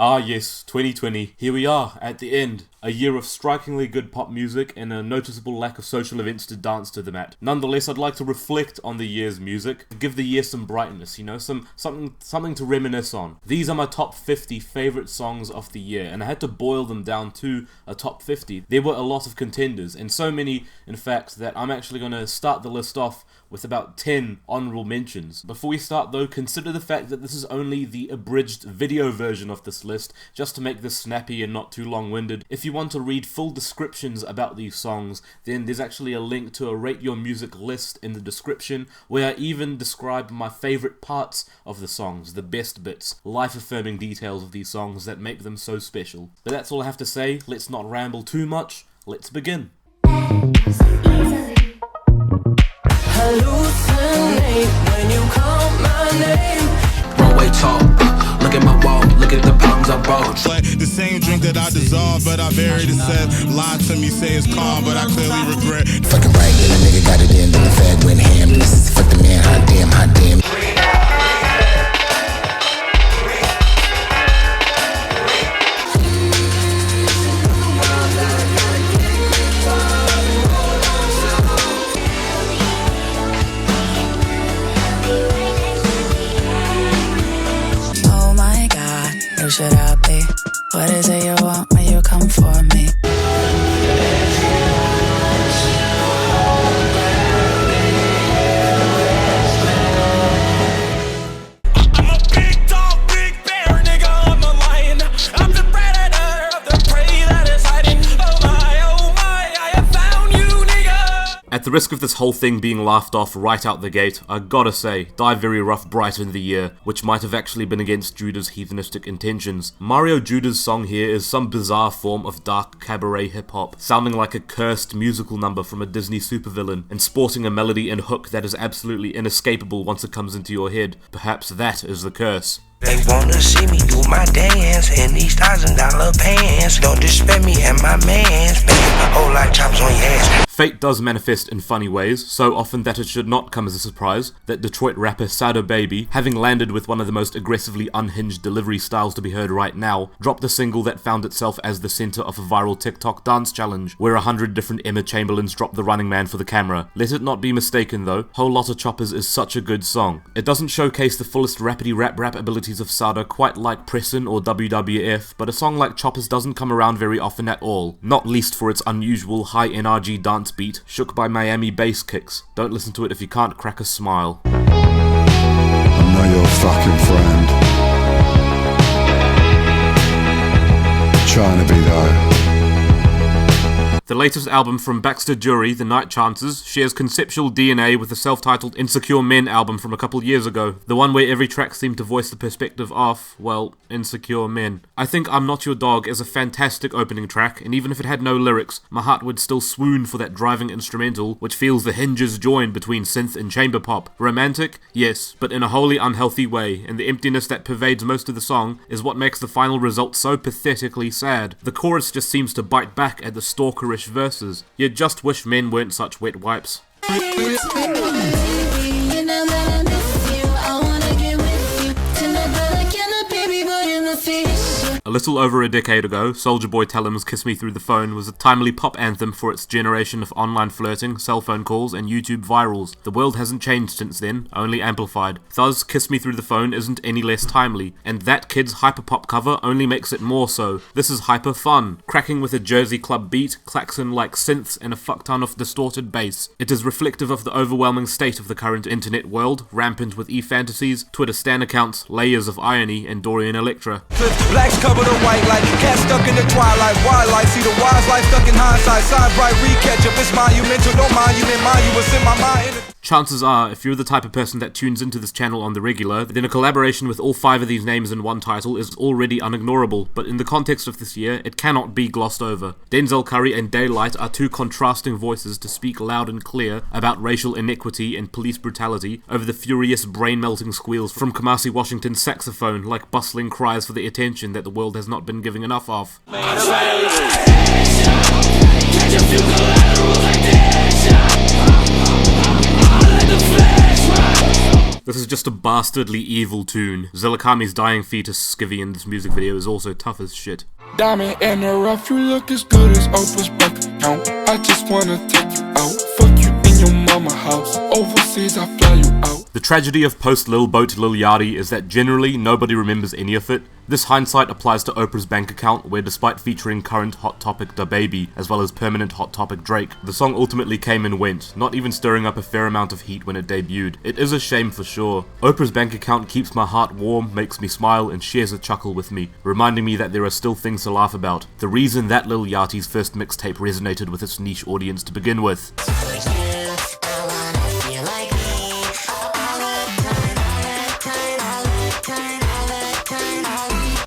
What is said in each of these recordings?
Ah yes, 2020, here we are, at the end. A year of strikingly good pop music and a noticeable lack of social events to dance to them at. Nonetheless, I'd like to reflect on the year's music, to give the year some brightness, you know, something to reminisce on. These are my top 50 favourite songs of the year, and I had to boil them down to a top 50. There were a lot of contenders, and so many, in fact, that I'm actually going to start the list off with about 10 honourable mentions. Before we start though, consider the fact that this is only the abridged video version of this list, just to make this snappy and not too long-winded. If you want to read full descriptions about these songs, then there's actually a link to a Rate Your Music list in the description, where I even describe my favourite parts of the songs, the best bits, life-affirming details of these songs that make them so special. But that's all I have to say, let's not ramble too much, let's begin. Hallucinate when you call my name. Runway talk, look at my wall, look at the problems I brought. The same drink that I dissolved, but I buried it. Said, lie to me, say it's calm, but I clearly regret. Fucking right, then a nigga got it in, then the fag went ham. This is fuck the man, hot damn, hot damn. Should I be? What is it you want when you come for me? I'm a big dog, big bear, nigga, I'm a lion. I'm the predator of the prey that is hiding. Oh my, I have found you, nigga. At the risk of this whole thing being laughed off right out the gate, I gotta say, Die Very Rough brightened the year, which might have actually been against Judah's heathenistic intentions. Mario Judah's song here is some bizarre form of dark cabaret hip-hop, sounding like a cursed musical number from a Disney supervillain, and sporting a melody and hook that is absolutely inescapable once it comes into your head. Perhaps that is the curse. They wanna see me do my dance in these $1,000 pants. Don't disrespect me and my mans, baby. Whole lot of choppers on your ass. Fate does manifest in funny ways, so often that it should not come as a surprise that Detroit rapper SADA Baby, having landed with one of the most aggressively unhinged delivery styles to be heard right now, dropped a single that found itself as the centre of a viral TikTok dance challenge, where 100 different Emma Chamberlains dropped the Running Man for the camera. Let it not be mistaken though, Whole Lotta Choppers is such a good song. It doesn't showcase the fullest rapidy rap abilities of SADA quite like Preston or WWF, but a song like Choppers doesn't come around very often at all, not least for its unusual high NRG dance beat, shook by Miami bass kicks. Don't listen to it if you can't crack a smile. I'm not your fucking friend. Trying to be though. The latest album from BAXTER DURY, The Night Chances, shares conceptual DNA with the self-titled Insecure Men album from a couple years ago, the one where every track seemed to voice the perspective of, well, insecure men. I think I'm Not Your Dog is a fantastic opening track, and even if it had no lyrics, my heart would still swoon for that driving instrumental, which feels the hinges joined between synth and chamber pop. Romantic? Yes, but in a wholly unhealthy way, and the emptiness that pervades most of the song is what makes the final result so pathetically sad. The chorus just seems to bite back at the stalkerish verses. You just wish men weren't such wet wipes. A little over a decade ago, Soulja Boy Tellum's Kiss Me Through the Phone was a timely pop anthem for its generation of online flirting, cell phone calls, and YouTube virals. The world hasn't changed since then, only amplified. Thus, Kiss Me Through the Phone isn't any less timely, and that kid's hyperpop cover only makes it more so. This is hyper fun, cracking with a Jersey club beat, klaxon-like synths, and a fuckton of distorted bass. It is reflective of the overwhelming state of the current internet world, rampant with e-fantasies, Twitter stan accounts, layers of irony, and Dorian Electra. Blacks covered in white like cats stuck in the twilight. Wildlife, see the wise life stuck in hindsight. Side bright, re-catch up. It's monumental, don't mind you, didn't mind you. What's in my mind? Chances are, if you're the type of person that tunes into this channel on the regular, then a collaboration with all 5 of these names in one title is already unignorable, but in the context of this year, it cannot be glossed over. Denzel Curry and Daylight are two contrasting voices to speak loud and clear about racial inequity and police brutality over the furious brain-melting squeals from Kamasi Washington's saxophone, like bustling cries for the attention that the world has not been giving enough of. The This is just a bastardly evil tune. Zilakami's dying fetus skivvy in this music video is also tough as shit. Diamond in the rough, you look as good as Oprah's bank account. I just wanna take you out, fuck you in your mama house. Overseas, I fly you out. The tragedy of post-Lil Boat Lil Yachty is that generally nobody remembers any of it. This hindsight applies to Oprah's bank account, where despite featuring current Hot Topic DaBaby, as well as permanent Hot Topic Drake, the song ultimately came and went, not even stirring up a fair amount of heat when it debuted. It is a shame for sure. Oprah's bank account keeps my heart warm, makes me smile, and shares a chuckle with me, reminding me that there are still things to laugh about. The reason that Lil Yachty's first mixtape resonated with its niche audience to begin with.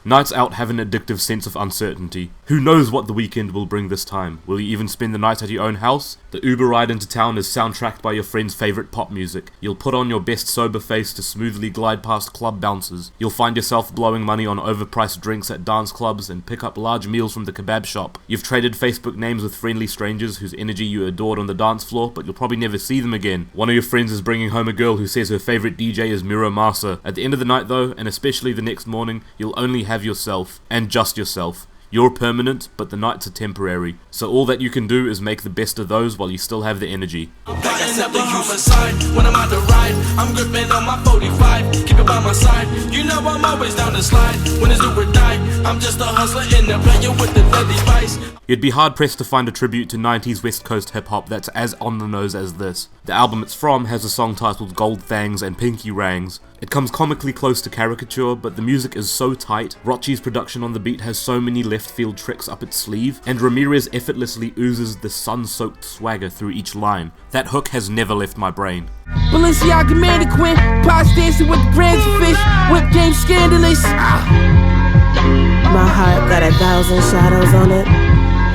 Nights out have an addictive sense of uncertainty. Who knows what the weekend will bring this time? Will you even spend the night at your own house? The Uber ride into town is soundtracked by your friend's favourite pop music. You'll put on your best sober face to smoothly glide past club bouncers. You'll find yourself blowing money on overpriced drinks at dance clubs and pick up large meals from the kebab shop. You've traded Facebook names with friendly strangers whose energy you adored on the dance floor, but you'll probably never see them again. One of your friends is bringing home a girl who says her favourite DJ is Miro Masa. At the end of the night though, and especially the next morning, you'll only have yourself, and just yourself. You're permanent, but the nights are temporary. So all that you can do is make the best of those while you still have the energy. I'm backing up the side when I'm out the ride. I'm gripping on my 45, keep it by my side. You know I'm always down to slide. When it's do or die, I'm just a hustler in the player with the deadly spice. You'd be hard pressed to find a tribute to 90s West Coast hip hop that's as on the nose as this. The album it's from has a song titled Gold Thangs and Pinky Rangs. It comes comically close to caricature, but the music is so tight, Rochi's production on the beat has so many left field tricks up its sleeve, and Ramirez effortlessly oozes the sun-soaked swagger through each line. That hook has never left my brain. Balenciaga mannequin, pots dancing with the brands of fish, whip game scandalous. My heart got 1,000 shadows on it.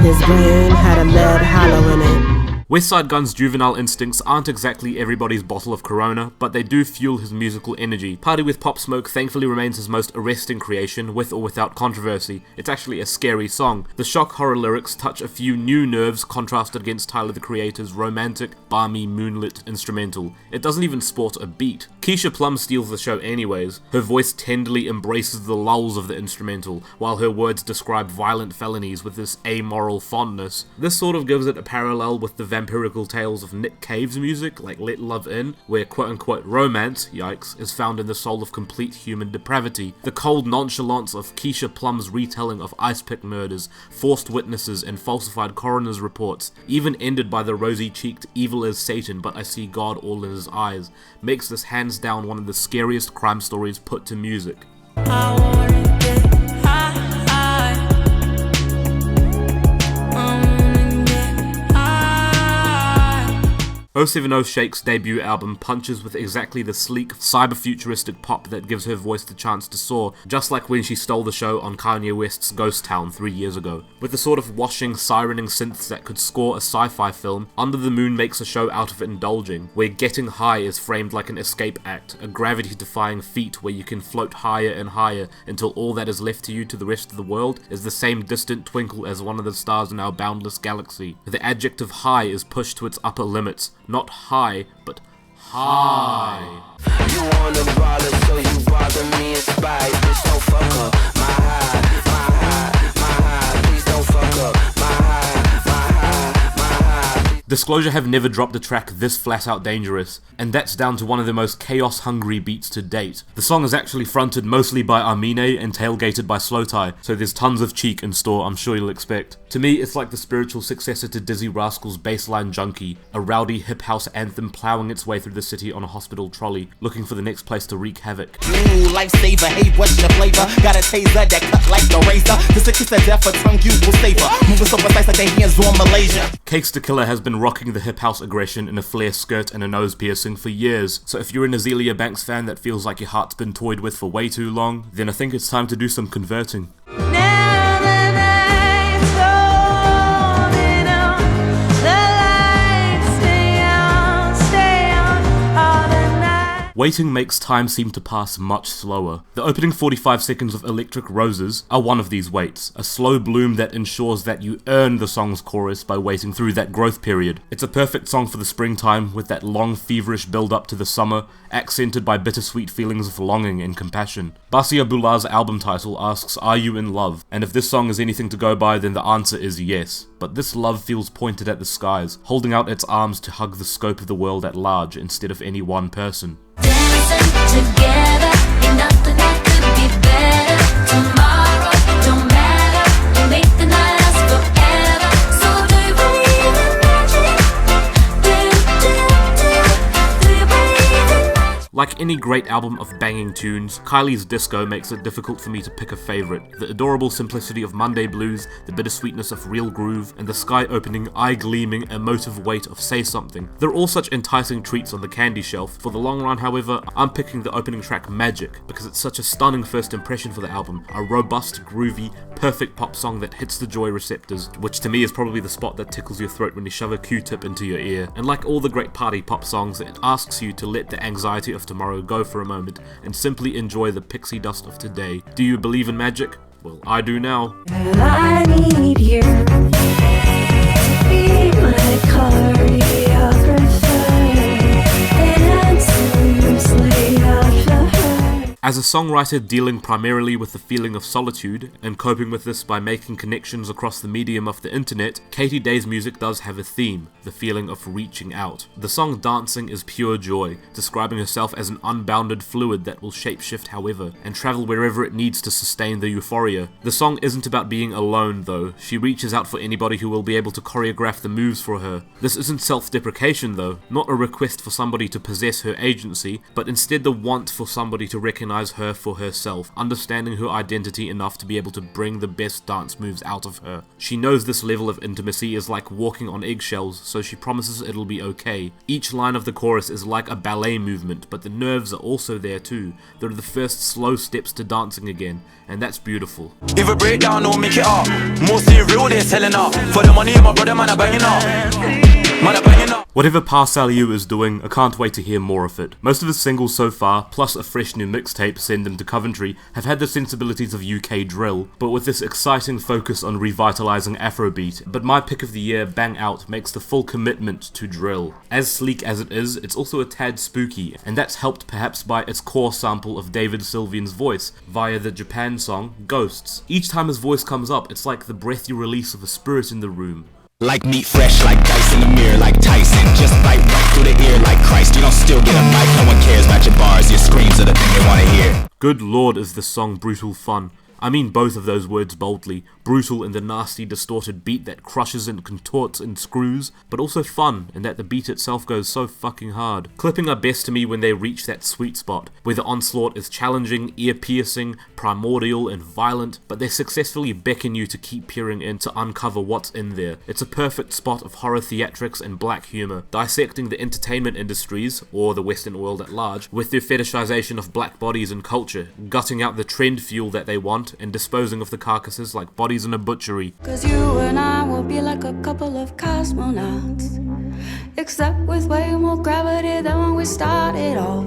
His brain had a lead hollow in it. Westside Gunn's juvenile instincts aren't exactly everybody's bottle of Corona, but they do fuel his musical energy. Party with Pop Smoke thankfully remains his most arresting creation, with or without controversy. It's actually a scary song. The shock horror lyrics touch a few new nerves contrasted against Tyler the Creator's romantic, balmy, moonlit instrumental. It doesn't even sport a beat. Keisha Plum steals the show anyways. Her voice tenderly embraces the lulls of the instrumental, while her words describe violent felonies with this amoral fondness. This sort of gives it a parallel with the vampirical tales of Nick Cave's music, like Let Love In, where quote-unquote romance, yikes, is found in the soul of complete human depravity. The cold nonchalance of Keisha Plum's retelling of ice pick murders, forced witnesses, and falsified coroner's reports, even ended by the rosy-cheeked evil as Satan but I see God all in his eyes, makes this hands down one of the scariest crime stories put to music. 070 Shake's debut album punches with exactly the sleek, cyber-futuristic pop that gives her voice the chance to soar, just like when she stole the show on Kanye West's Ghost Town 3 years ago. With the sort of washing, sirening synths that could score a sci-fi film, Under the Moon makes a show out of indulging, where getting high is framed like an escape act, a gravity-defying feat where you can float higher and higher until all that is left to you to the rest of the world is the same distant twinkle as one of the stars in our boundless galaxy. The adjective high is pushed to its upper limits. Not high, but high. You wanna bother, so you bother me in spite. Bitch, don't fuck up my high, my high, my high. Please don't fuck up my high, my high, my high. Disclosure have never dropped a track this flat out dangerous, and that's down to one of the most chaos-hungry beats to date. The song is actually fronted mostly by Amine and tailgated by Slowthai, so there's tons of cheek in store I'm sure you'll expect. To me, it's like the spiritual successor to Dizzy Rascal's Bassline Junkie, a rowdy hip house anthem ploughing its way through the city on a hospital trolley, looking for the next place to wreak havoc. Ooh, lifesaver, hey, what's your flavor? Got a taser that cut like the razor. Just a kiss of death, a tongue you will savor. Moving so precise like their hands on Malaysia. Cakes to KILLA has been rocking the hip house aggression in a flare skirt and a nose piercing for years, so if you're an Azealia Banks fan that feels like your heart's been toyed with for way too long, then I think it's time to do some converting. Waiting makes time seem to pass much slower. The opening 45 seconds of Electric Roses are one of these waits, a slow bloom that ensures that you earn the song's chorus by waiting through that growth period. It's a perfect song for the springtime, with that long feverish build up to the summer, accented by bittersweet feelings of longing and compassion. BASIA Bulat's album title asks, "Are you in love?" And if this song is anything to go by, then the answer is yes. But this love feels pointed at the skies, holding out its arms to hug the scope of the world at large instead of any one person. Dancing together, ain't nothing that could be better. Tomorrow don't matter, we'll make the night last forever. So do you believe in magic? Do you believe in magic? Like any great album of banging tunes, KYLIE's disco makes it difficult for me to pick a favourite. The adorable simplicity of Monday Blues, the bittersweetness of Real Groove, and the sky-opening, eye-gleaming, emotive weight of Say Something. They're all such enticing treats on the candy shelf. For the long run, however, I'm picking the opening track Magic, because it's such a stunning first impression for the album. A robust, groovy, perfect pop song that hits the joy receptors, which to me is probably the spot that tickles your throat when you shove a Q-tip into your ear. And like all the great party pop songs, it asks you to let the anxiety of tomorrow go for a moment and simply enjoy the pixie dust of today. Do you believe in magic? Well, I do now. And I need you to be my choreographer, dancers lay out for her. As a songwriter dealing primarily with the feeling of solitude, and coping with this by making connections across the medium of the internet, Katy Day's music does have a theme, the feeling of reaching out. The song Dancing is pure joy, describing herself as an unbounded fluid that will shapeshift however, and travel wherever it needs to sustain the euphoria. The song isn't about being alone though, she reaches out for anybody who will be able to choreograph the moves for her. This isn't self-deprecation though, not a request for somebody to possess her agency, but instead the want for somebody to recognize her for herself, understanding her identity enough to be able to bring the best dance moves out of her. She knows this level of intimacy is like walking on eggshells, so she promises it'll be okay. Each line of the chorus is like a ballet movement, but the nerves are also there too. They're the first slow steps to dancing again, and that's beautiful. If a breakdown, don't make it up. Mostly real, they're selling up. For the money, my brother, man, I banging up. Whatever SALIEU is doing, I can't wait to hear more of it. Most of his singles so far, plus a fresh new mixtape, Send Him to Coventry, have had the sensibilities of UK drill, but with this exciting focus on revitalising Afrobeat. But my pick of the year, Bang Out, makes the full commitment to drill. As sleek as it is, it's also a tad spooky, and that's helped perhaps by its core sample of David Sylvian's voice, via the Japan song, Ghosts. Each time his voice comes up, it's like the breathy release of a spirit in the room. Like meat fresh, like dice in the mirror, like Tyson. Just bite right through the ear like Christ. You don't still get a mic, no one cares about your bars. Your screams are the thing they wanna hear. Good lord, is this song brutal fun. I mean both of those words boldly. Brutal in the nasty, distorted beat that crushes and contorts and screws, but also fun in that the beat itself goes so fucking hard. Clipping are best to me when they reach that sweet spot, where the onslaught is challenging, ear-piercing, primordial and violent, but they successfully beckon you to keep peering in to uncover what's in there. It's a perfect spot of horror theatrics and black humour, dissecting the entertainment industries, or the Western world at large, with their fetishization of black bodies and culture, gutting out the trend fuel that they want, and disposing of the carcasses like bodies in a butchery. Cause you and I will be like a couple of cosmonauts, except with way more gravity than when we started off.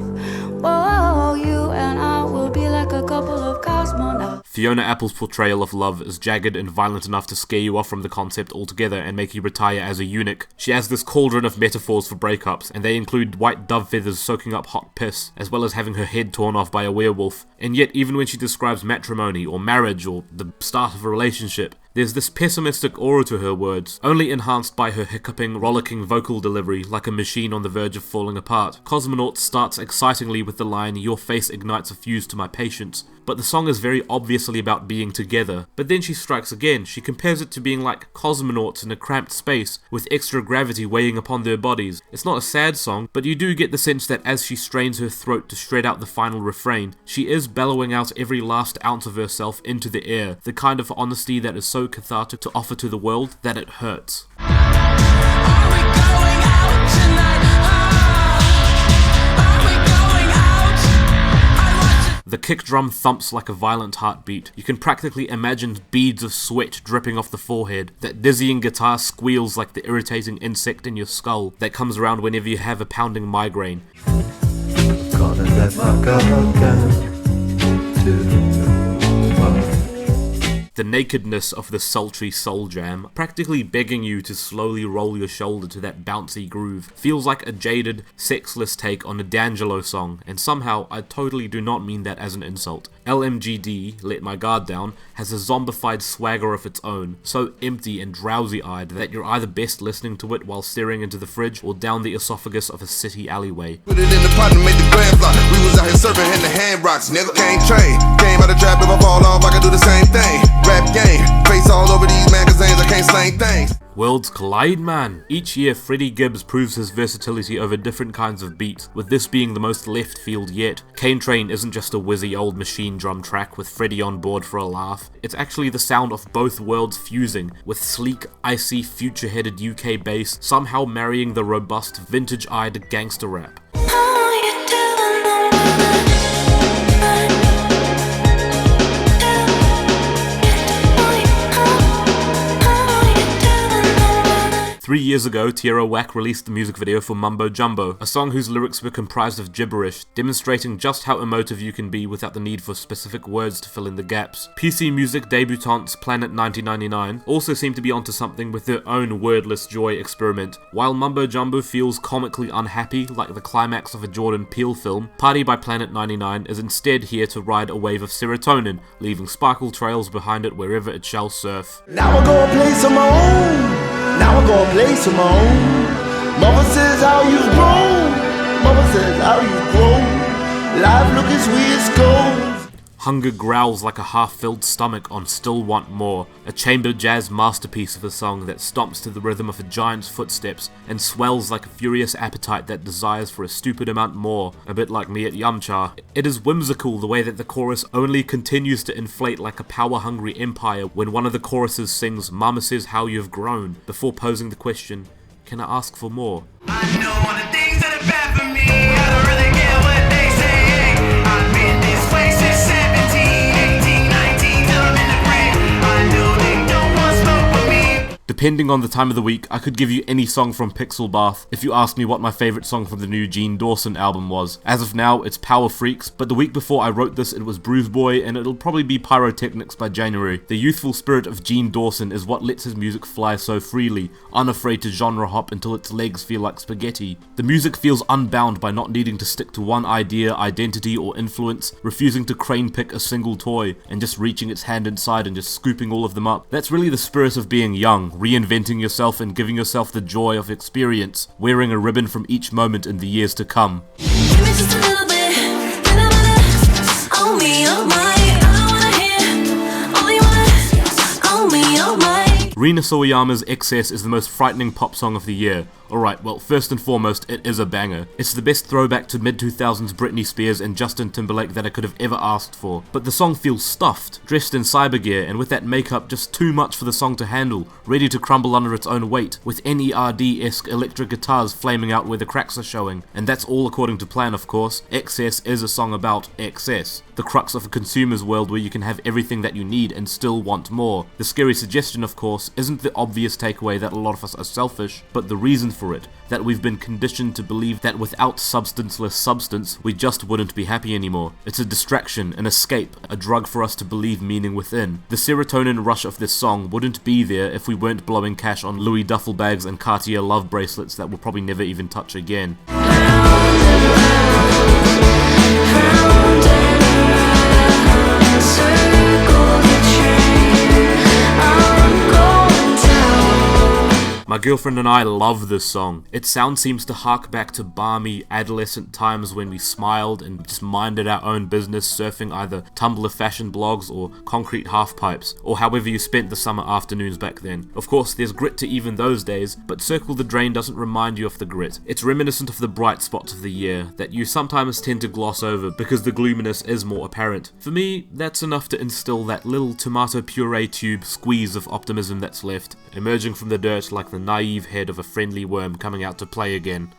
Whoa, you and I will be like a couple of cosmonauts. Fiona Apple's portrayal of love is jagged and violent enough to scare you off from the concept altogether and make you retire as a eunuch. She has this cauldron of metaphors for breakups, and they include white dove feathers soaking up hot piss, as well as having her head torn off by a werewolf. And yet, even when she describes matrimony or marriage or the start of a relationship, there's this pessimistic aura to her words, only enhanced by her hiccuping, rollicking vocal delivery like a machine on the verge of falling apart. Cosmonauts starts excitingly with the line, "Your face ignites a fuse to my patience," but the song is very obviously about being together. But then she strikes again. She compares it to being like cosmonauts in a cramped space, with extra gravity weighing upon their bodies. It's not a sad song, but you do get the sense that as she strains her throat to shred out the final refrain, she is bellowing out every last ounce of herself into the air, the kind of honesty that is so cathartic to offer to the world that it hurts. The kick drum thumps like a violent heartbeat. You can practically imagine beads of sweat dripping off the forehead. That dizzying guitar squeals like the irritating insect in your skull that comes around whenever you have a pounding migraine. Gonna let my guard down to The nakedness of the sultry soul jam, practically begging you to slowly roll your shoulder to that bouncy groove, feels like a jaded, sexless take on a D'Angelo song, and somehow I totally do not mean that as an insult. LMGD, Let My Guard Down, has a zombified swagger of its own, so empty and drowsy-eyed that you're either best listening to it while staring into the fridge or down the esophagus of a city alleyway. Put it in the pot and made the grand fly. We was out here serving in the hand rocks, nigga. Can't train. Came out the trap, if I fall off, I can do the same thing. Rap game, face all over these magazines, I can't slang things. Worlds collide, man. Each year, Freddie GIBBS proves his versatility over different kinds of beats, with this being the most left field yet. Cane Train isn't just a whizzy old machine drum track with Freddie on board for a laugh. It's actually the sound of both worlds fusing, with sleek, icy, future-headed UK bass somehow marrying the robust, vintage-eyed gangster rap. Three years ago, Tierra Whack released the music video for Mumbo Jumbo, a song whose lyrics were comprised of gibberish, demonstrating just how emotive you can be without the need for specific words to fill in the gaps. PC Music debutantes Planet 1999 also seem to be onto something with their own wordless joy experiment. While Mumbo Jumbo feels comically unhappy, like the climax of a Jordan Peele film, Party by Planet 99 is instead here to ride a wave of serotonin, leaving sparkle trails behind it wherever it shall surf. Now we're gonna play some more. Now we're gonna play some more. Mama says how you've grown. Mama says how you've grown. Life looking sweet as gold. Hunger growls like a half-filled stomach on Still Want More, a chamber jazz masterpiece of a song that stomps to the rhythm of a giant's footsteps and swells like a furious appetite that desires for a stupid amount more, a bit like me at Yamcha. It is whimsical the way that the chorus only continues to inflate like a power-hungry empire when one of the choruses sings "Mama says how you've grown" before posing the question, can I ask for more? I know all the things that are bad for me. I don't really care what they say. I've been this way since 17, 18, 19 till I'm in the grave. I know they don't want smoke with me. Depending on the time of the week, I could give you any song from Pixel Bath if you asked me what my favourite song from the new Gene Dawson album was. As of now, it's Power Freaks, but the week before I wrote this it was Bruise Boy, and it'll probably be Pyrotechnics by January. The youthful spirit of Gene Dawson is what lets his music fly so freely, unafraid to genre hop until its legs feel like spaghetti. The music feels unbound by not needing to stick to one idea, identity, or influence, refusing to crane pick a single toy, and just reaching its hand inside and just scooping all of them up. That's really the spirit of being young, reinventing yourself and giving yourself the joy of experience, wearing a ribbon from each moment in the years to come. Give me just a little bit, on me, on my. I don't wanna hear all you want, on me, on my. Rina Sawayama's Excess is the most frightening pop song of the year. Alright, well, first and foremost, it is a banger. It's the best throwback to mid-2000s Britney Spears and Justin Timberlake that I could have ever asked for. But the song feels stuffed, dressed in cyber gear, and with that makeup just too much for the song to handle, ready to crumble under its own weight, with NERD-esque electric guitars flaming out where the cracks are showing. And that's all according to plan, of course. Excess is a song about excess, the crux of a consumer's world where you can have everything that you need and still want more. The scary suggestion, of course, isn't the obvious takeaway that a lot of us are selfish, but the reason for it, that we've been conditioned to believe that without substanceless substance, we just wouldn't be happy anymore. It's a distraction, an escape, a drug for us to believe meaning within. The serotonin rush of this song wouldn't be there if we weren't blowing cash on Louis duffel bags and Cartier love bracelets that we'll probably never even touch again. My girlfriend and I love this song. Its sound seems to hark back to balmy, adolescent times when we smiled and just minded our own business surfing either Tumblr fashion blogs or concrete half-pipes, or however you spent the summer afternoons back then. Of course, there's grit to even those days, but Circle the Drain doesn't remind you of the grit. It's reminiscent of the bright spots of the year that you sometimes tend to gloss over because the gloominess is more apparent. For me, that's enough to instill that little tomato puree tube squeeze of optimism that's left, emerging from the dirt like the naive head of a friendly worm coming out to play again.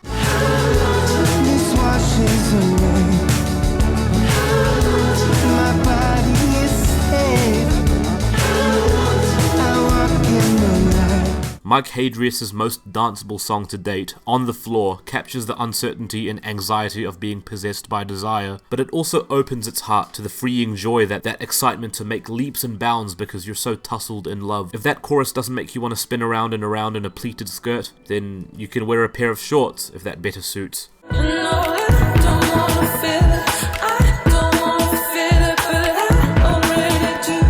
Mike Hadrius' most danceable song to date, On the Floor, captures the uncertainty and anxiety of being possessed by desire, but it also opens its heart to the freeing joy that excitement to make leaps and bounds because you're so tussled in love. If that chorus doesn't make you want to spin around and around in a pleated skirt, then you can wear a pair of shorts if that better suits. You know I don't wanna feel it. I don't wanna feel it, but I already do.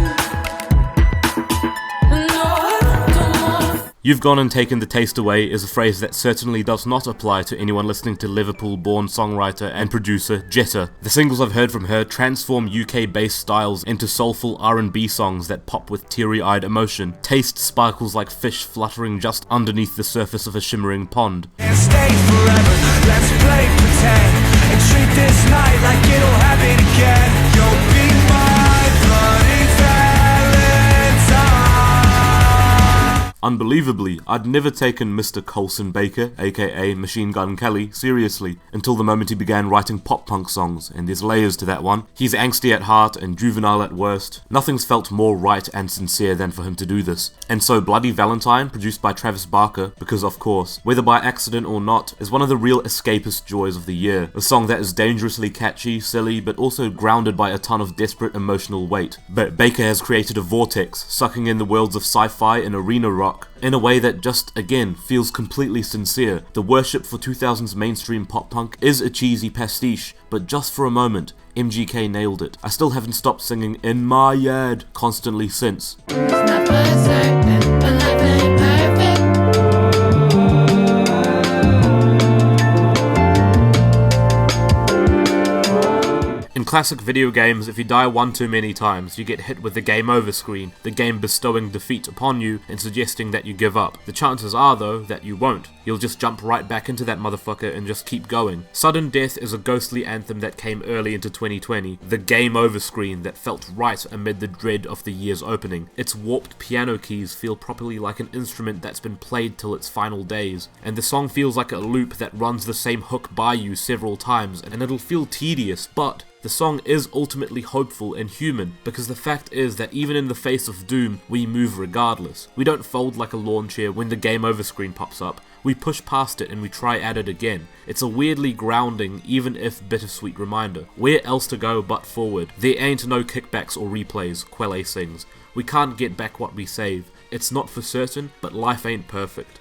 No, I don't wanna. You've gone and taken the taste away is a phrase that certainly does not apply to anyone listening to Liverpool-born songwriter and producer Jetta. The singles I've heard from her transform UK-based styles into soulful R&B songs that pop with teary-eyed emotion. Taste sparkles like fish fluttering just underneath the surface of a shimmering pond. And stay forever. Let's play pretend and treat this night like it'll happen again. You'll be my bloody Valentine. Unbelievably, I'd never taken Mr. Colson Baker, aka Machine Gun Kelly, seriously until the moment he began writing pop-punk songs, and there's layers to that one. He's angsty at heart and juvenile at worst. Nothing's felt more right and sincere than for him to do this. And so Bloody Valentine, produced by Travis Barker, because of course, whether by accident or not, is one of the real escapist joys of the year. A song that is dangerously catchy, silly, but also grounded by a ton of desperate emotional weight. But Baker has created a vortex, sucking in the worlds of sci-fi and arena rock in a way that just, again, feels completely sincere. The worship for 2000s mainstream pop-punk is a cheesy pastiche, but just for a moment, MGK nailed it. I still haven't stopped singing In My Yard constantly since. In classic video games, if you die one too many times, you get hit with the game over screen, the game bestowing defeat upon you and suggesting that you give up. The chances are, though, that you won't. You'll just jump right back into that motherfucker and just keep going. Sudden Death is a ghostly anthem that came early into 2020, the game over screen that felt right amid the dread of the year's opening. Its warped piano keys feel properly like an instrument that's been played till its final days, and the song feels like a loop that runs the same hook by you several times, and it'll feel tedious, but the song is ultimately hopeful and human, because the fact is that even in the face of doom, we move regardless. We don't fold like a lawn chair when the game over screen pops up. We push past it and we try at it again. It's a weirdly grounding, even if bittersweet reminder. Where else to go but forward? There ain't no kickbacks or replays, Quelle sings. We can't get back what we save. It's not for certain, but life ain't perfect.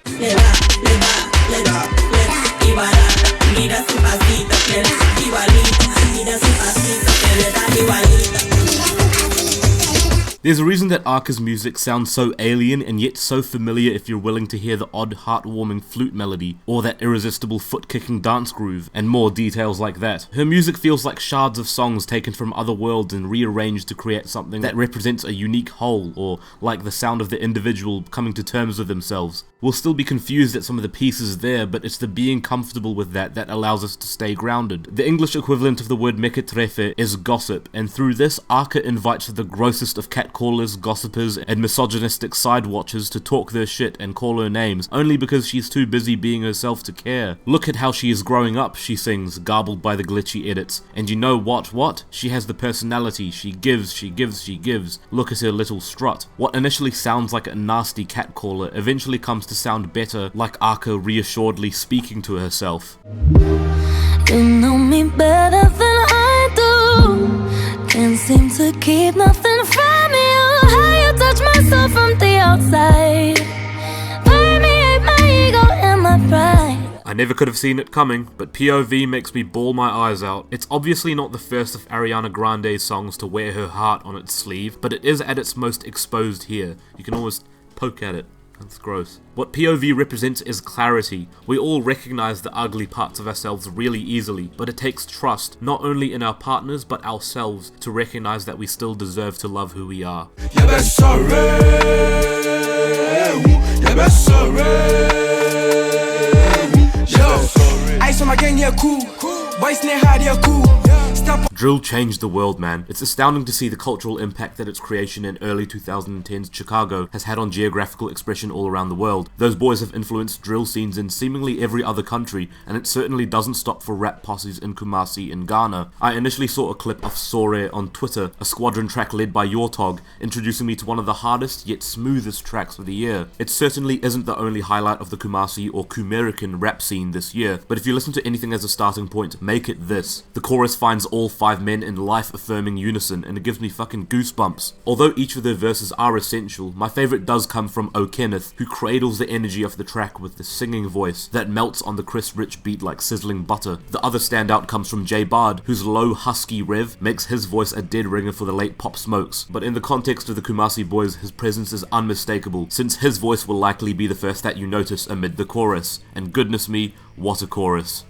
There's a reason that Arca's music sounds so alien and yet so familiar if you're willing to hear the odd heartwarming flute melody, or that irresistible foot-kicking dance groove, and more details like that. Her music feels like shards of songs taken from other worlds and rearranged to create something that represents a unique whole, or like the sound of the individual coming to terms with themselves. We'll still be confused at some of the pieces there, but it's the being comfortable with that allows us to stay grounded. The English equivalent of the word mequetrefe is gossip, and through this, Arca invites the grossest of catcallers, gossipers, and misogynistic side watchers to talk their shit and call her names, only because she's too busy being herself to care. Look at how she is growing up, she sings, garbled by the glitchy edits. And you know what? She has the personality, she gives. Look at her little strut. What initially sounds like a nasty catcaller eventually comes to sound better like Arca reassuredly speaking to herself. You know me better than I do. Can't seem to keep nothing from you. How you touch myself from the outside. Permeate my ego and my pride. I never could have seen it coming, but POV makes me bawl my eyes out. It's obviously not the first of Ariana Grande's songs to wear her heart on its sleeve, but it is at its most exposed here. You can almost poke at it. That's gross. What POV represents is clarity. We all recognize the ugly parts of ourselves really easily, but it takes trust, not only in our partners, but ourselves, to recognize that we still deserve to love who we are. Drill changed the world, man. It's astounding to see the cultural impact that its creation in early 2010's Chicago has had on geographical expression all around the world. Those boys have influenced drill scenes in seemingly every other country, and it certainly doesn't stop for rap posses in Kumasi in Ghana. I initially saw a clip of Sore on Twitter, a squadron track led by Yortog, introducing me to one of the hardest yet smoothest tracks of the year. It certainly isn't the only highlight of the Kumasi or Kumerican rap scene this year, but if you listen to anything as a starting point, make it this. The chorus finds all 5 men in life-affirming unison, and it gives me fucking goosebumps. Although each of their verses are essential, my favourite does come from O'Kenneth, who cradles the energy of the track with the singing voice that melts on the Chris Rich beat like sizzling butter. The other standout comes from J Bard, whose low husky rev makes his voice a dead ringer for the late Pop Smokes, but in the context of the Kumasi boys, his presence is unmistakable, since his voice will likely be the first that you notice amid the chorus. And goodness me, what a chorus.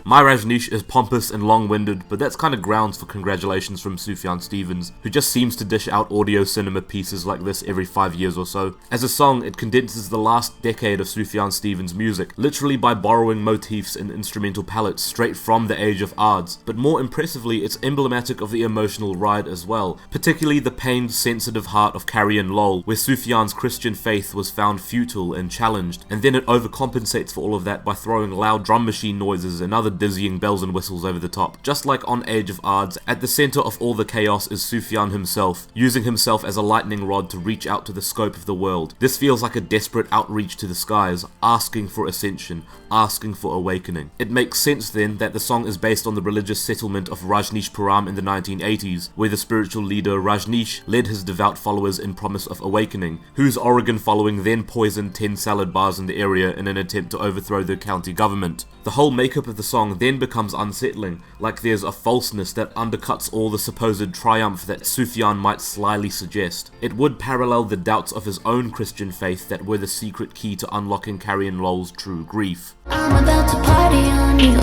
My Rajneesh is pompous and long-winded, but that's kind of grounds for congratulations from Sufjan Stevens, who just seems to dish out audio cinema pieces like this every 5 years or so. As a song, it condenses the last decade of Sufjan Stevens' music, literally by borrowing motifs and instrumental palettes straight from the age of ARDS, but more impressively, it's emblematic of the emotional ride as well, particularly the pained, sensitive heart of Carrion Lol, where Sufjan's Christian faith was found futile and challenged, and then it overcompensates for all of that by throwing loud drum machine noises and other dizzying bells and whistles over the top. Just like on Age of ARDS, at the center of all the chaos is Sufjan himself, using himself as a lightning rod to reach out to the scope of the world. This feels like a desperate outreach to the skies, asking for ascension, asking for awakening. It makes sense then that the song is based on the religious settlement of Rajneeshpuram in the 1980s, where the spiritual leader Rajneesh led his devout followers in promise of awakening, whose Oregon following then poisoned 10 salad bars in the area in an attempt to overthrow the county government. The whole makeup of the song then becomes unsettling, like there's a falseness that undercuts all the supposed triumph that Sufjan might slyly suggest. It would parallel the doubts of his own Christian faith that were the secret key to unlocking Carrion Lol's true grief. I'm about to party on you.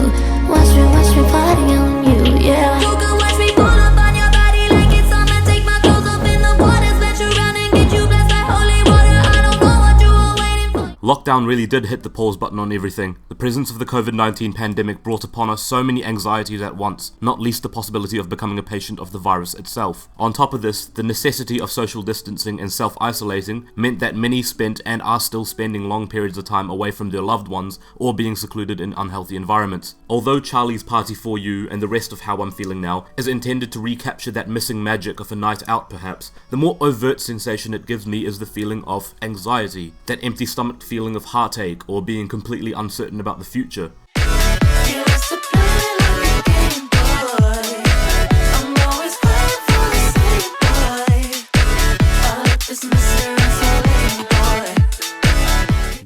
Watch me party on you, yeah. You can watch me pull up on your body like it's summer. Take my clothes off in the water, let you run and get you blessed like holy water. I don't know what you were waiting for. Lockdown really did hit the pause button on everything. The presence of the COVID-19 pandemic brought upon us so many anxieties at once, not least the possibility of becoming a patient of the virus itself. On top of this, the necessity of social distancing and self-isolating meant that many spent and are still spending long periods of time away from their loved ones or being secluded in unhealthy environments. Although Charlie's Party For You and the rest of How I'm Feeling Now is intended to recapture that missing magic of a night out perhaps, the more overt sensation it gives me is the feeling of anxiety, that empty stomach feeling of heartache or being completely uncertain about the future.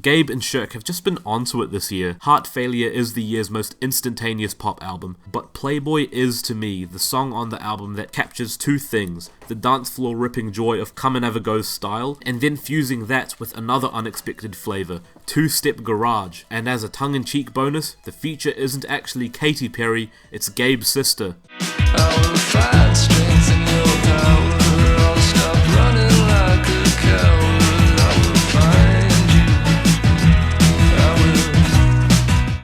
Gabe and Shirk have just been onto it this year. Heart Failure is the year's most instantaneous pop album, but Playboy is to me the song on the album that captures two things: the dance floor ripping joy of Come and Never Go's style, and then fusing that with another unexpected flavour, two-step garage. And as a tongue-in-cheek bonus, the feature isn't actually Katy Perry, it's Gabe's sister.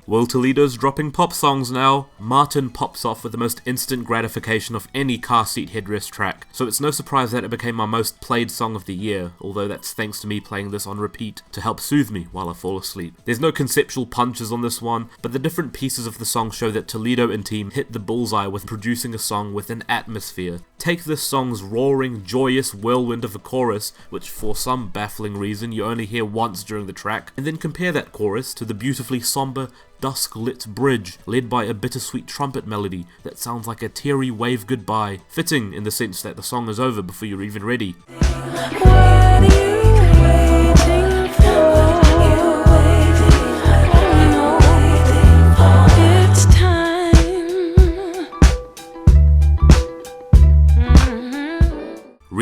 Will Toledo's dropping pop songs now. Martin pops off with the most instant gratification of any car seat headrest track, so it's no surprise that it became my most played song of the year, although that's thanks to me playing this on repeat to help soothe me while I fall asleep. There's no conceptual punches on this one, but the different pieces of the song show that Toledo and team hit the bullseye with producing a song with an atmosphere. Take this song's roaring, joyous whirlwind of a chorus, which for some baffling reason you only hear once during the track, and then compare that chorus to the beautifully somber, dusk-lit bridge, led by a bittersweet trumpet melody that sounds like a teary wave goodbye, fitting in the sense that the song is over before you're even ready.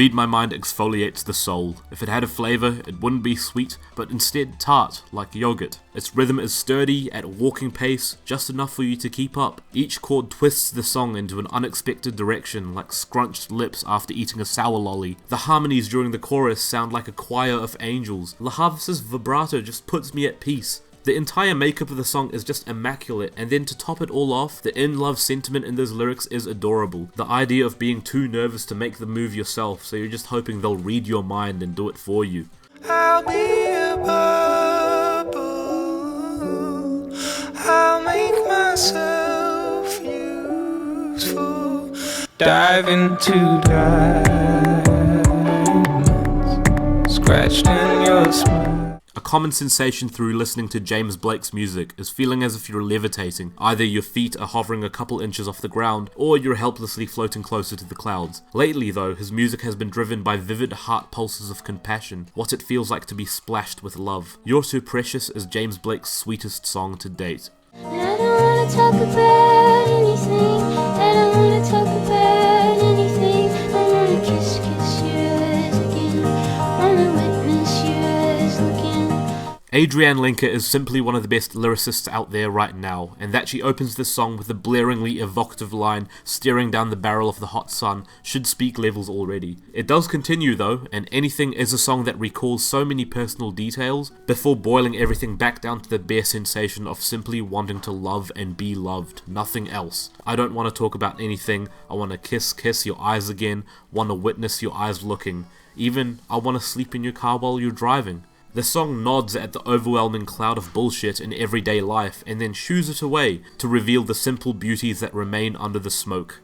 Read My Mind exfoliates the soul. If it had a flavour, it wouldn't be sweet, but instead tart, like yogurt. Its rhythm is sturdy, at a walking pace, just enough for you to keep up. Each chord twists the song into an unexpected direction, like scrunched lips after eating a sour lolly. The harmonies during the chorus sound like a choir of angels. Le Havre's vibrato just puts me at peace. The entire makeup of the song is just immaculate, and then to top it all off, the in-love sentiment in those lyrics is adorable. The idea of being too nervous to make the move yourself, so you're just hoping they'll read your mind and do it for you. I'll be a bubble. I'll make myself useful. Dive into diamonds, scratched in your smile. A common sensation through listening to James Blake's music is feeling as if you're levitating. Either your feet are hovering a couple inches off the ground, or you're helplessly floating closer to the clouds. Lately though, his music has been driven by vivid heart pulses of compassion, what it feels like to be splashed with love. You're Too Precious is James Blake's sweetest song to date. I don't wanna talk about anything. I don't wanna talk about anything. I wanna kiss your eyes again. Wanna witness your eyes looking. Adrienne Lenker is simply one of the best lyricists out there right now, and that she opens this song with a blaringly evocative line staring down the barrel of the hot sun should speak levels already. It does continue though, and Anything is a song that recalls so many personal details before boiling everything back down to the bare sensation of simply wanting to love and be loved, nothing else. I don't want to talk about anything, I want to kiss your eyes again, want to witness your eyes looking, even I want to sleep in your car while you're driving. The song nods at the overwhelming cloud of bullshit in everyday life and then shoos it away to reveal the simple beauties that remain under the smoke.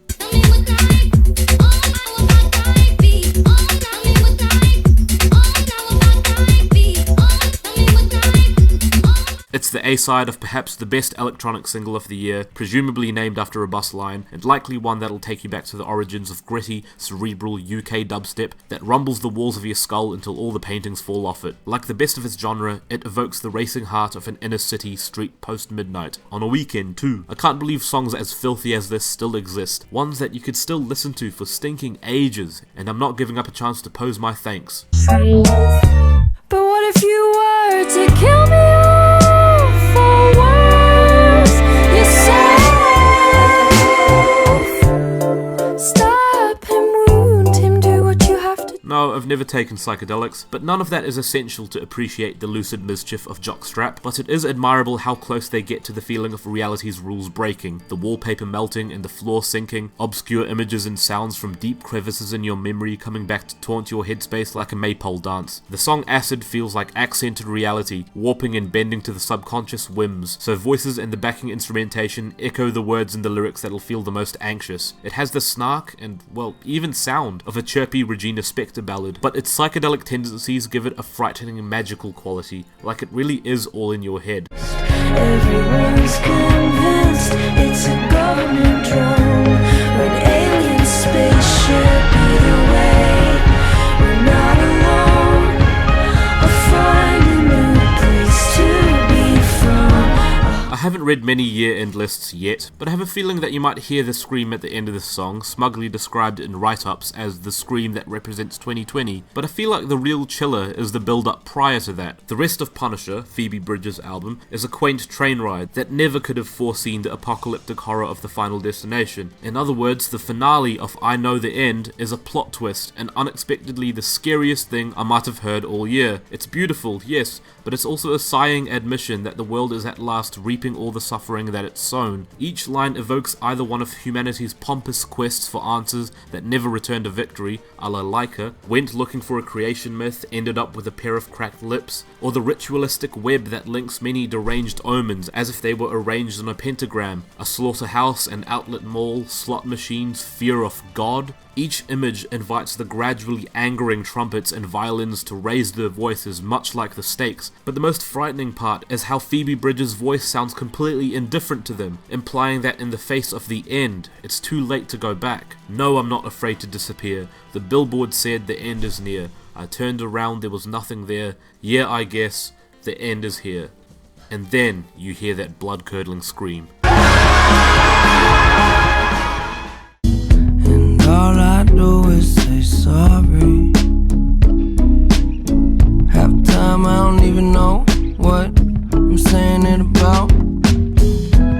It's the A-side of perhaps the best electronic single of the year, presumably named after a bus line, and likely one that'll take you back to the origins of gritty, cerebral UK dubstep that rumbles the walls of your skull until all the paintings fall off it. Like the best of its genre, it evokes the racing heart of an inner city street post-midnight. On a weekend too. I can't believe songs as filthy as this still exist, ones that you could still listen to for stinking ages, and I'm not giving up a chance to pose my thanks. But what if you were to kill me off for words yourself? Stop him, wound him, do what you have to. No, I've never taken psychedelics, but none of that is essential to appreciate the lucid mischief of jockstrap, but it is admirable how close they get to the feeling of reality's rules breaking, the wallpaper melting and the floor sinking, obscure images and sounds from deep crevices in your memory coming back to taunt your headspace like a maypole dance. The song Acid feels like accented reality, warping and bending to the subconscious whims, so voices and the backing instrumentation echo the words in the lyrics that'll feel the most anxious. It has the snark and, well, even sound of a chirpy Regina Spektor ballad, but its psychedelic tendencies give it a frightening magical quality, like it really is all in your head. Everyone's convinced it's a government drone or an alien spaceship. Either way, we're not alone. I'll find a new place to be from. I haven't read many year-end lists yet, but I have a feeling that you might hear the scream at the end of this song, smugly described in write-ups as the scream that represents 2020, but I feel like the real chiller is the build-up prior to that. The rest of Punisher, Phoebe Bridgers' album, is a quaint train ride that never could have foreseen the apocalyptic horror of the final destination. In other words, the finale of I Know the End is a plot twist, and unexpectedly the scariest thing I might have heard all year. It's beautiful, yes, but it's also a sighing admission that the world is at last reaping all the suffering that it's sown. Each line evokes either one of humanity's pompous quests for answers that never return to victory, a la Laika, went looking for a creation myth, ended up with a pair of cracked lips, or the ritualistic web that links many deranged omens as if they were arranged on a pentagram, a slaughterhouse, an outlet mall, slot machines, fear of God. Each image invites the gradually angering trumpets and violins to raise their voices, much like the stakes, but the most frightening part is how Phoebe Bridgers' voice sounds completely indifferent to them, implying that in the face of the end, it's too late to go back. No, I'm not afraid to disappear. The billboard said the end is near. I turned around, there was nothing there. Yeah, I guess, the end is here. And then you hear that blood-curdling scream. All I do is say say sorry. Half the time I don't even know what I'm saying it about.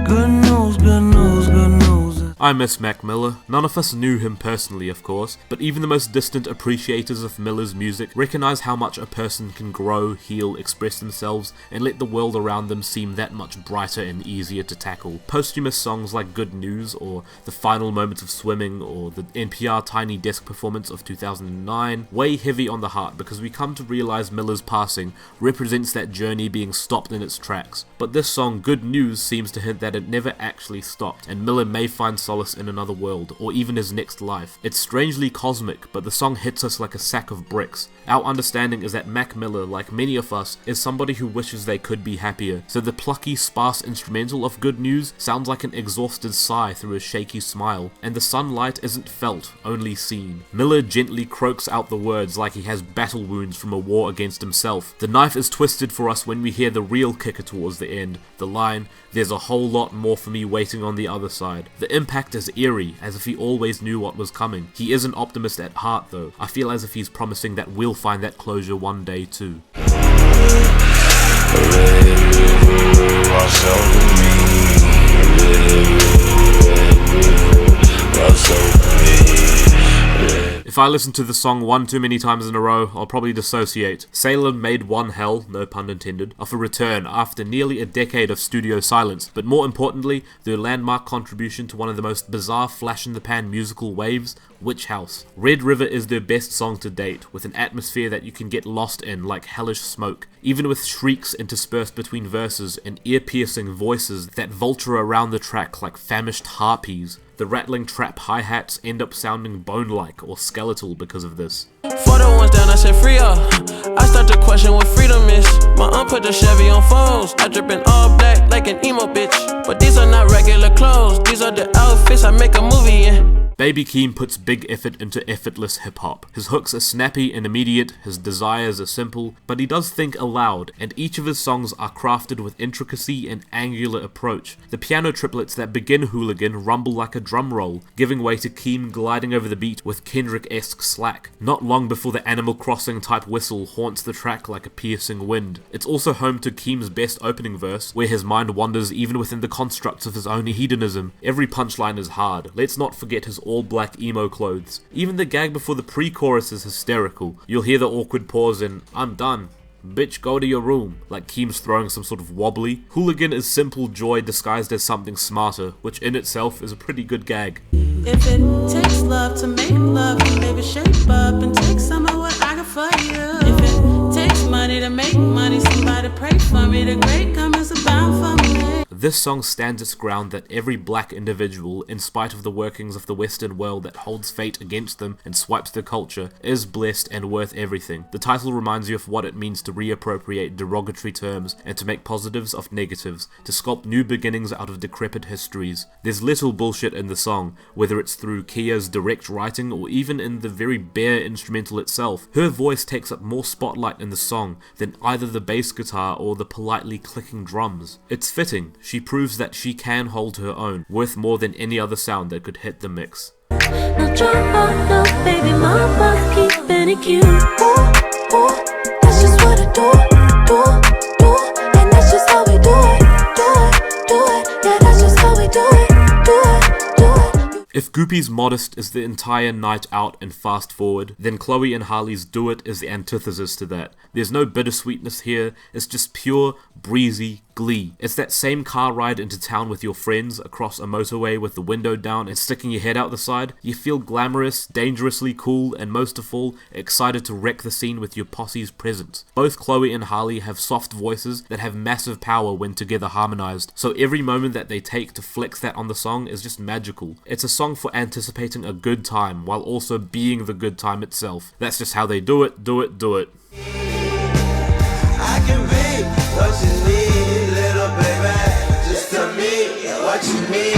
Good news, good news, good news. I miss Mac Miller. None of us knew him personally, of course, but even the most distant appreciators of Miller's music recognize how much a person can grow, heal, express themselves, and let the world around them seem that much brighter and easier to tackle. Posthumous songs like Good News, or The Final Moments of Swimming, or the NPR Tiny Desk performance of 2009 weigh heavy on the heart because we come to realize Miller's passing represents that journey being stopped in its tracks. But this song, Good News, seems to hint that it never actually stopped, and Miller may find solace in another world, or even his next life. It's strangely cosmic, but the song hits us like a sack of bricks. Our understanding is that Mac Miller, like many of us, is somebody who wishes they could be happier, so the plucky, sparse instrumental of Good News sounds like an exhausted sigh through a shaky smile, and the sunlight isn't felt, only seen. Miller gently croaks out the words like he has battle wounds from a war against himself. The knife is twisted for us when we hear the real kicker towards the end, the line, "There's a whole lot more for me waiting on the other side." The impact is eerie, as if he always knew what was coming. He is an optimist at heart though. I feel as if he's promising that we'll find that closure one day too. If I listen to the song one too many times in a row, I'll probably dissociate. Salem made one hell, no pun intended, of a return after nearly a decade of studio silence, but more importantly, their landmark contribution to one of the most bizarre flash-in-the-pan musical waves, Witch House. Red River is their best song to date, with an atmosphere that you can get lost in like hellish smoke, even with shrieks interspersed between verses and ear-piercing voices that vulture around the track like famished harpies. The rattling trap hi-hats end up sounding bone-like or skeletal because of this. For the ones down, I said free up. I start to question what freedom is. My aunt put the Chevy on foes. I drippin' all black like an emo bitch. But these are not regular clothes. These are the outfits I make a movie in. Baby Keem puts big effort into effortless hip-hop. His hooks are snappy and immediate, his desires are simple, but he does think aloud, and each of his songs are crafted with intricacy and angular approach. The piano triplets that begin Hooligan rumble like a drum roll, giving way to Keem gliding over the beat with Kendrick-esque slack. Not long before the Animal Crossing type whistle haunts the track like a piercing wind. It's also home to Keem's best opening verse, where his mind wanders even within the constructs of his own hedonism. Every punchline is hard. Let's not forget his all-black emo clothes. Even the gag before the pre-chorus is hysterical. You'll hear the awkward pause in, "I'm done. Bitch, go to your room," like Keem's throwing some sort of wobbly. Hooligan is simple joy disguised as something smarter, which in itself is a pretty good gag. If it takes love to make love, then maybe shape up and take some of what I got for you. If it takes money to make money, somebody pray for me. The great comers are bound for me. This song stands its ground that every black individual, in spite of the workings of the Western world that holds fate against them and swipes their culture, is blessed and worth everything. The title reminds you of what it means to reappropriate derogatory terms and to make positives of negatives, to sculpt new beginnings out of decrepit histories. There's little bullshit in the song, whether it's through Kia's direct writing or even in the very bare instrumental itself. Her voice takes up more spotlight in the song than either the bass guitar or the politely clicking drums. It's fitting. She proves that she can hold her own, worth more than any other sound that could hit the mix. Now try baby, mama, keeping it cute. Ooh, ooh, that's just what I do, and that's just how we do it, yeah, that's just how we do it. If GUPI's Modest is the entire night out and fast forward, then Chloe and Harley's Do It is the antithesis to that. There's no bittersweetness here, it's just pure, breezy glee. It's that same car ride into town with your friends across a motorway with the window down and sticking your head out the side. You feel glamorous, dangerously cool, and most of all, excited to wreck the scene with your posse's presence. Both Chloe and Harley have soft voices that have massive power when together harmonized, so every moment that they take to flex that on the song is just magical. It's a song for anticipating a good time while also being the good time itself. That's just how they do it, do it, do it. I can be what you need, little baby. Just tell me what you need.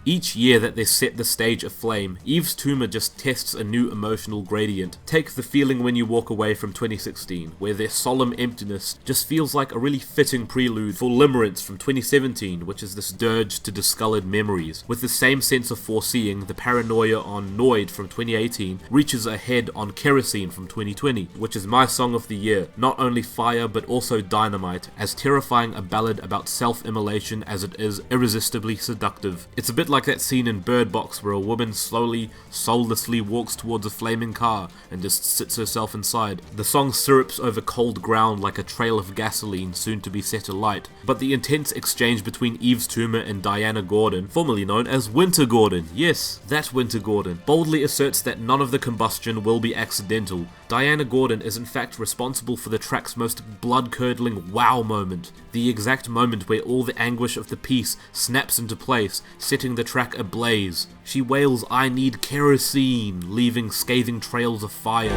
Each year that they set the stage aflame, Yves Tumor just tests a new emotional gradient. Take The Feeling When You Walk Away from 2016, where their solemn emptiness just feels like a really fitting prelude for Limerence from 2017, which is this dirge to discolored memories. With the same sense of foreseeing, the paranoia on Noid from 2018 reaches a head on Kerosene from 2020, which is my song of the year. Not only fire, but also dynamite, as terrifying a ballad about self-immolation as it is irresistibly seductive. It's a bit like that scene in Bird Box where a woman slowly, soullessly walks towards a flaming car and just sits herself inside. The song syrups over cold ground like a trail of gasoline soon to be set alight, but the intense exchange between Yves Tumor and Diana Gordon, formerly known as Winter Gordon, yes, that Winter Gordon, boldly asserts that none of the combustion will be accidental. Diana Gordon is in fact responsible for the track's most blood-curdling wow moment, the exact moment where all the anguish of the piece snaps into place, setting the track ablaze. She wails, "I need kerosene," leaving scathing trails of fire.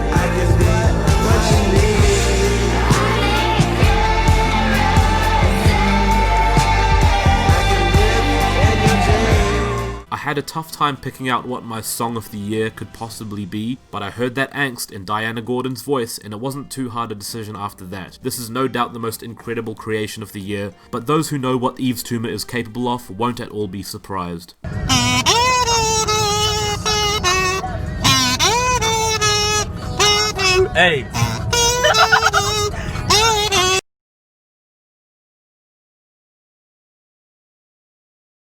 I had a tough time picking out what my song of the year could possibly be, but I heard that angst in Diana Gordon's voice and it wasn't too hard a decision after that. This is no doubt the most incredible creation of the year, but those who know what Yves Tumor is capable of won't at all be surprised. Hey.